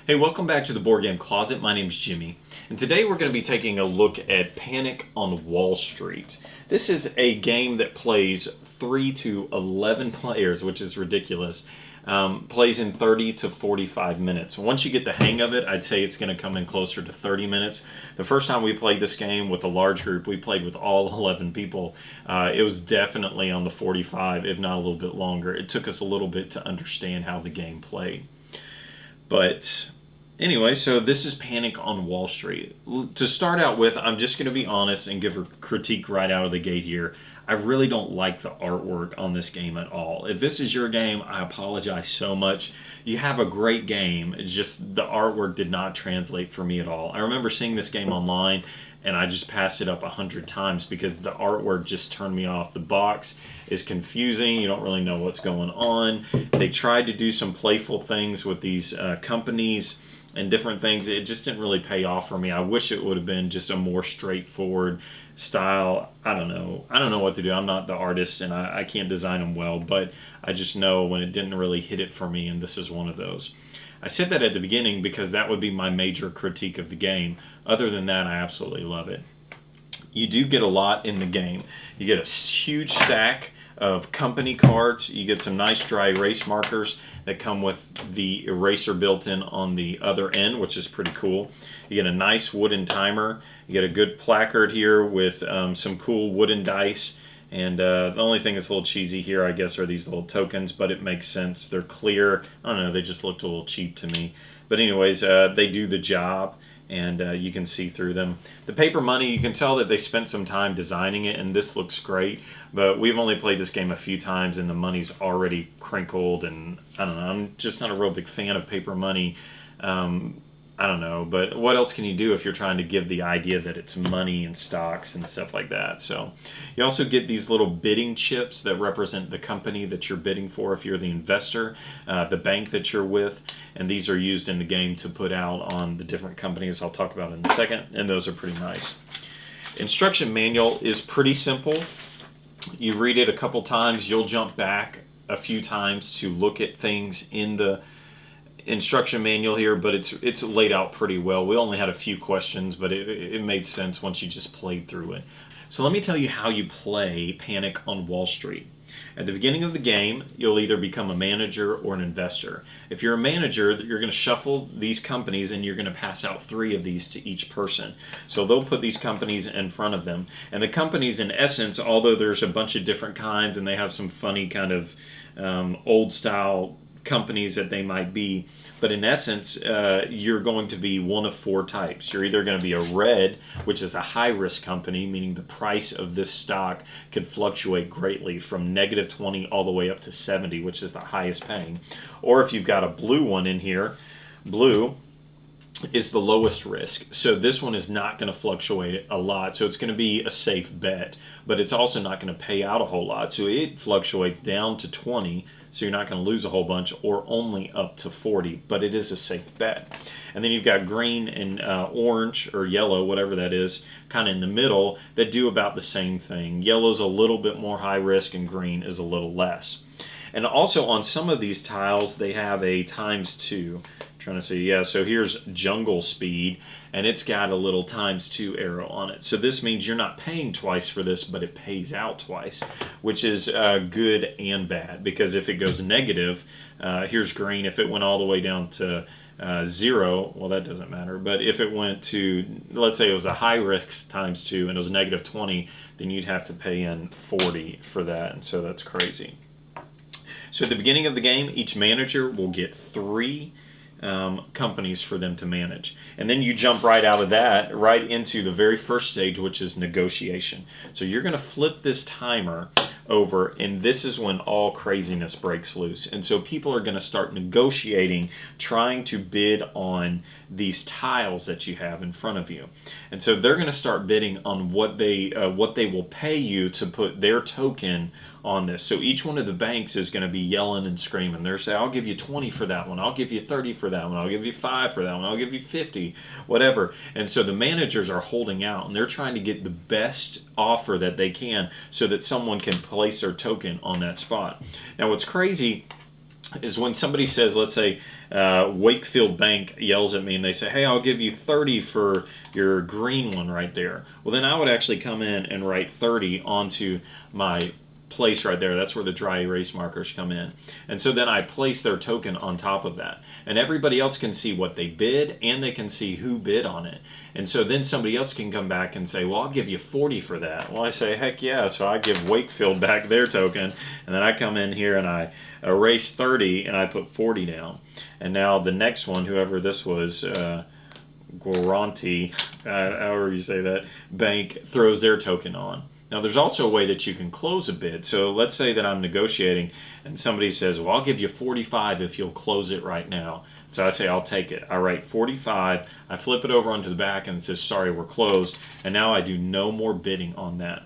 Hey, welcome back to the Board Game Closet. My name's Jimmy, and today we're going to be taking a look at Panic on Wall Street. This is a game that plays 3 to 11 players, which is ridiculous. Plays in 30 to 45 minutes. Once you get the hang of it, I'd say it's going to come in closer to 30 minutes. The first time we played this game with a large group, we played with all 11 people. It was definitely on the 45, if not a little bit longer. It took us a little bit to understand how the game played. But anyway, so this is Panic on Wall Street. To start out with, I'm just going to be honest and give a critique right out of the gate here. I really don't like the artwork on this game at all. If this is your game, I apologize so much. You have a great game. It's just the artwork did not translate for me at all. I remember seeing this game online and I just passed it up 100 times because the artwork just turned me off. The box is confusing. You don't really know what's going on. They tried to do some playful things with these companies and different things. It just didn't really pay off for me. I wish it would have been just a more straightforward style. I don't know what to do. I'm not the artist and I can't design them well, but I just know when it didn't really hit it for me, and this is one of those. I said that at the beginning because that would be my major critique of the game. Other than that, I absolutely love it. You do get a lot in the game. You get a huge stack of company cards. You get some nice dry erase markers that come with the eraser built in on the other end, which is pretty cool. You get a nice wooden timer. You get a good placard here with some cool wooden dice. And the only thing that's a little cheesy here, I guess, are these little tokens, but it makes sense. They're clear. I don't know, they just looked a little cheap to me. But anyways, they do the job, and you can see through them. The paper money, you can tell that they spent some time designing it, and this looks great. But we've only played this game a few times, and the money's already crinkled, and I don't know, I'm just not a real big fan of paper money. I don't know, but what else can you do if you're trying to give the idea that it's money and stocks and stuff like that? So you also get these little bidding chips that represent the company that you're bidding for if you're the investor, the bank that you're with, and these are used in the game to put out on the different companies I'll talk about in a second, and those are pretty nice. Instruction manual is pretty simple. You read it a couple times, you'll jump back a few times to look at things in the instruction manual here, but it's laid out pretty well. We only had a few questions, but it made sense once you just played through it. So let me tell you how you play Panic on Wall Street. At the beginning of the game, you'll either become a manager or an investor. If you're a manager, you're going to shuffle these companies and you're going to pass out 3 of these to each person. So they'll put these companies in front of them. And the companies, in essence, although there's a bunch of different kinds and they have some funny kind of old style companies that they might be, but in essence, you're going to be one of 4 types. You're either going to be a red, which is a high-risk company, meaning the price of this stock could fluctuate greatly from -20 all the way up to 70, which is the highest paying. Or if you've got a blue one in here, blue is the lowest risk. So this one is not going to fluctuate a lot. So it's going to be a safe bet, but it's also not going to pay out a whole lot. So it fluctuates down to 20, so you're not going to lose a whole bunch, or only up to 40, but it is a safe bet. And then you've got green and orange or yellow, whatever that is, kind of in the middle, that do about the same thing. Yellow's a little bit more high risk and green is a little less. And also on some of these tiles, they have a ×2. Trying to see, yeah, so here's jungle speed, and it's got a little ×2 arrow on it. So this means you're not paying twice for this, but it pays out twice, which is good and bad, because if it goes negative, here's green. If it went all the way down to 0, well, that doesn't matter. But if it went to, let's say it was a high risk ×2 and it was -20, then you'd have to pay in 40 for that, and so that's crazy. So at the beginning of the game, each manager will get 3 companies for them to manage. And then you jump right out of that right into the very first stage, which is negotiation. So you're going to flip this timer over, and this is when all craziness breaks loose. And so people are going to start negotiating, trying to bid on these tiles that you have in front of you. And so they're going to start bidding on what they will pay you to put their token on this. So each one of the banks is going to be yelling and screaming. They're saying, I'll give you 20 for that one, I'll give you 30 for that one, I'll give you 5 for that one, I'll give you 50, whatever. And so the managers are holding out, and they're trying to get the best offer that they can so that someone can place their token on that spot. Now what's crazy is when somebody says, let's say, Wakefield Bank yells at me and they say, hey, I'll give you 30 for your green one right there. Well, then I would actually come in and write 30 onto my place right there. That's where the dry erase markers come in. And so then I place their token on top of that. And everybody else can see what they bid and they can see who bid on it. And so then somebody else can come back and say, well, I'll give you 40 for that. Well, I say, heck yeah. So I give Wakefield back their token. And then I come in here and I erase 30 and I put 40 down. And now the next one, whoever this was, Guaranty, however you say that, bank throws their token on. Now, there's also a way that you can close a bid. So let's say that I'm negotiating and somebody says, well, I'll give you 45 if you'll close it right now. So I say, I'll take it. I write 45, I flip it over onto the back and it says, sorry, we're closed. And now I do no more bidding on that.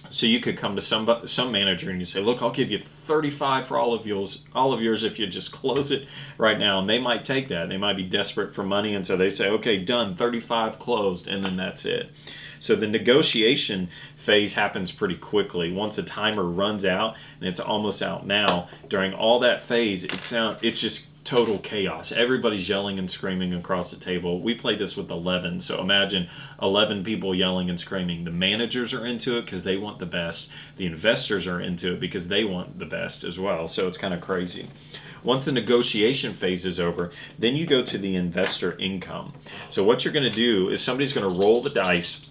So you could come to some manager and you say, look, I'll give you 35 for all of yours if you just close it right now. And they might take that. They might be desperate for money. And so they say, okay, done, 35 closed. And then that's it. So the negotiation phase happens pretty quickly. Once the timer runs out, and it's almost out now, during all that phase, it's just total chaos. Everybody's yelling and screaming across the table. We played this with 11, so imagine 11 people yelling and screaming. The managers are into it because they want the best. The investors are into it because they want the best as well. So it's kind of crazy. Once the negotiation phase is over, then you go to the investor income. So what you're going to do is somebody's going to roll the dice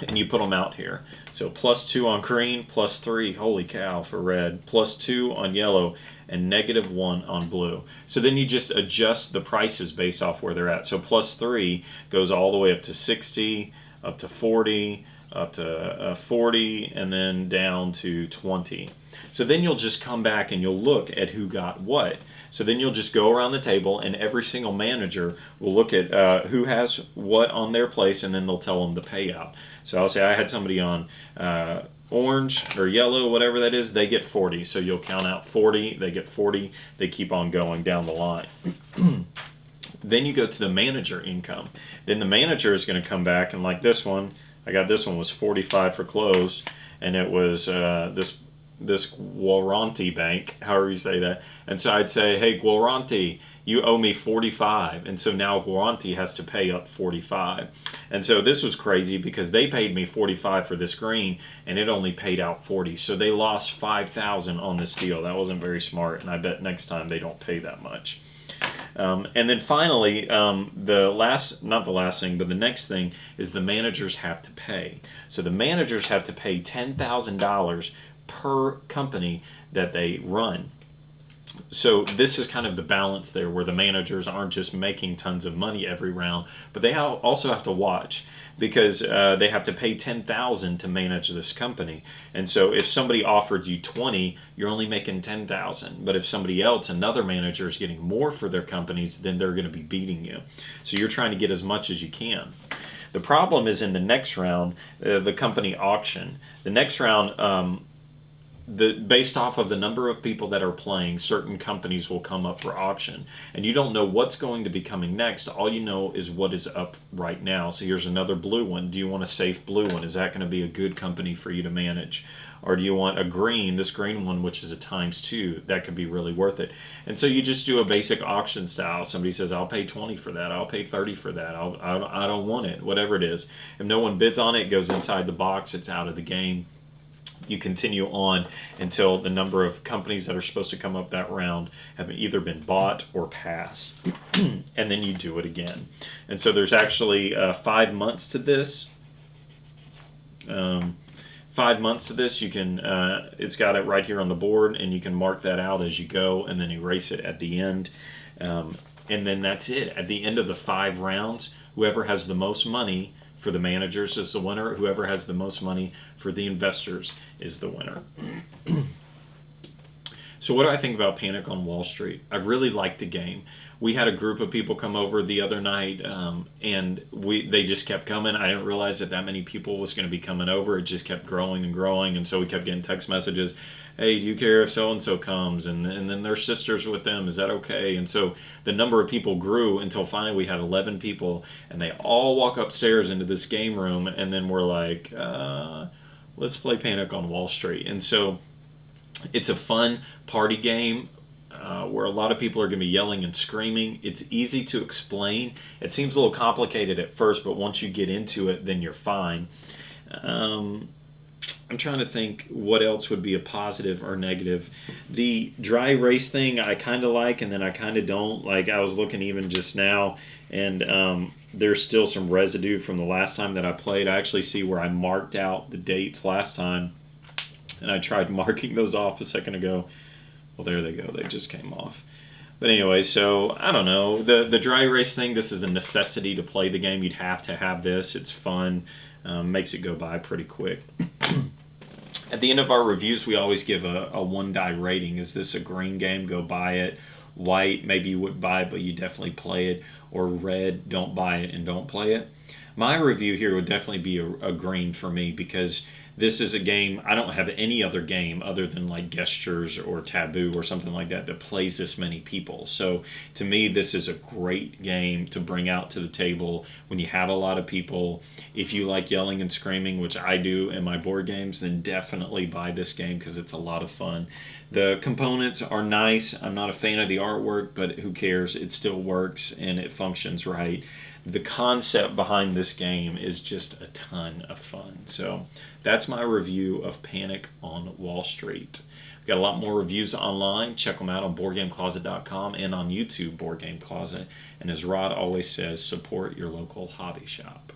and you put them out here. So +2 on green, +3, holy cow, for red, +2 on yellow, and -1 on blue. So then you just adjust the prices based off where they're at. So +3 goes all the way up to 60, up to 40, up to 40, and then down to 20. So then you'll just come back and you'll look at who got what. So then you'll just go around the table and every single manager will look at who has what on their place, and then they'll tell them the payout. So I'll say I had somebody on orange or yellow, whatever that is, they get 40. So you'll count out 40, they get 40, they keep on going down the line. Then you go to the manager income. Then the manager is going to come back, and like this one, I got this one was 45 for closed, and it was this Guaranty bank, however you say that. And so I'd say, hey, Guaranty, you owe me 45. And so now Guaranty has to pay up 45. And so this was crazy because they paid me 45 for this green and it only paid out 40. So they lost 5,000 on this deal. That wasn't very smart. And I bet next time they don't pay that much. And then finally, not the last thing, but the next thing is the managers have to pay. So the managers have to pay $10,000 per company that they run. So this is kind of the balance there, where the managers aren't just making tons of money every round, but they also have to watch, because they have to pay $10,000 to manage this company. And so if somebody offered you 20, you're only making 10,000. But if somebody else, another manager, is getting more for their companies, then they're going to be beating you. So you're trying to get as much as you can. The problem is in the next round, the company auction. The next round, based off of the number of people that are playing, certain companies will come up for auction, and you don't know what's going to be coming next. All you know is what is up right now. So here's another blue one. Do you want a safe blue one? Is that going to be a good company for you to manage? Or do you want a green, this green one, which is a ×2? That could be really worth it. And so you just do a basic auction style. Somebody says, I'll pay 20 for that, I'll pay 30 for that, I don't want it, whatever it is. If no one bids on it, it goes inside the box, it's out of the game. You continue on until the number of companies that are supposed to come up that round have either been bought or passed. And then you do it again. And so there's actually 5 months to this. 5 months to this. You can, it's got it right here on the board, and you can mark that out as you go and then erase it at the end. And then that's it. At the end of the 5 rounds, whoever has the most money for the managers is the winner. Whoever has the most money for the investors is the winner. So what do I think about Panic on Wall Street? I really like the game. We had a group of people come over the other night, and they just kept coming. I didn't realize that many people was going to be coming over. It just kept growing and growing, and so we kept getting text messages. Hey, do you care if so-and-so comes? And then their sisters with them. Is that okay? And so the number of people grew until finally we had 11 people, and they all walk upstairs into this game room, and then we're like, let's play Panic on Wall Street. And so it's a fun party game. where a lot of people are going to be yelling and screaming. It's easy to explain. It seems a little complicated at first, but once you get into it, then you're fine. I'm trying to think what else would be a positive or negative. The dry erase thing I kind of like, and then I kind of don't. Like, I was looking even just now, and there's still some residue from the last time that I played. I actually see where I marked out the dates last time, and I tried marking those off a second ago. Well, there they go. They just came off. But anyway, so I don't know. The dry erase thing, this is a necessity to play the game. You'd have to have this. It's fun. Makes it go by pretty quick. At the end of our reviews, we always give a one-die rating. Is this a green game? Go buy it. White, maybe you wouldn't buy it, but you definitely play it. Or red, don't buy it and don't play it. My review here would definitely be a green for me, because this is a game, I don't have any other game other than like Gestures or Taboo or something like that plays this many people. So to me, this is a great game to bring out to the table when you have a lot of people. If you like yelling and screaming, which I do in my board games, then definitely buy this game because it's a lot of fun. The components are nice. I'm not a fan of the artwork, but who cares? It still works and it functions right. The concept behind this game is just a ton of fun. So that's my review of Panic on Wall Street. We've got a lot more reviews online. Check them out on BoardGameCloset.com and on YouTube, Board Game Closet. And as Rod always says, support your local hobby shop.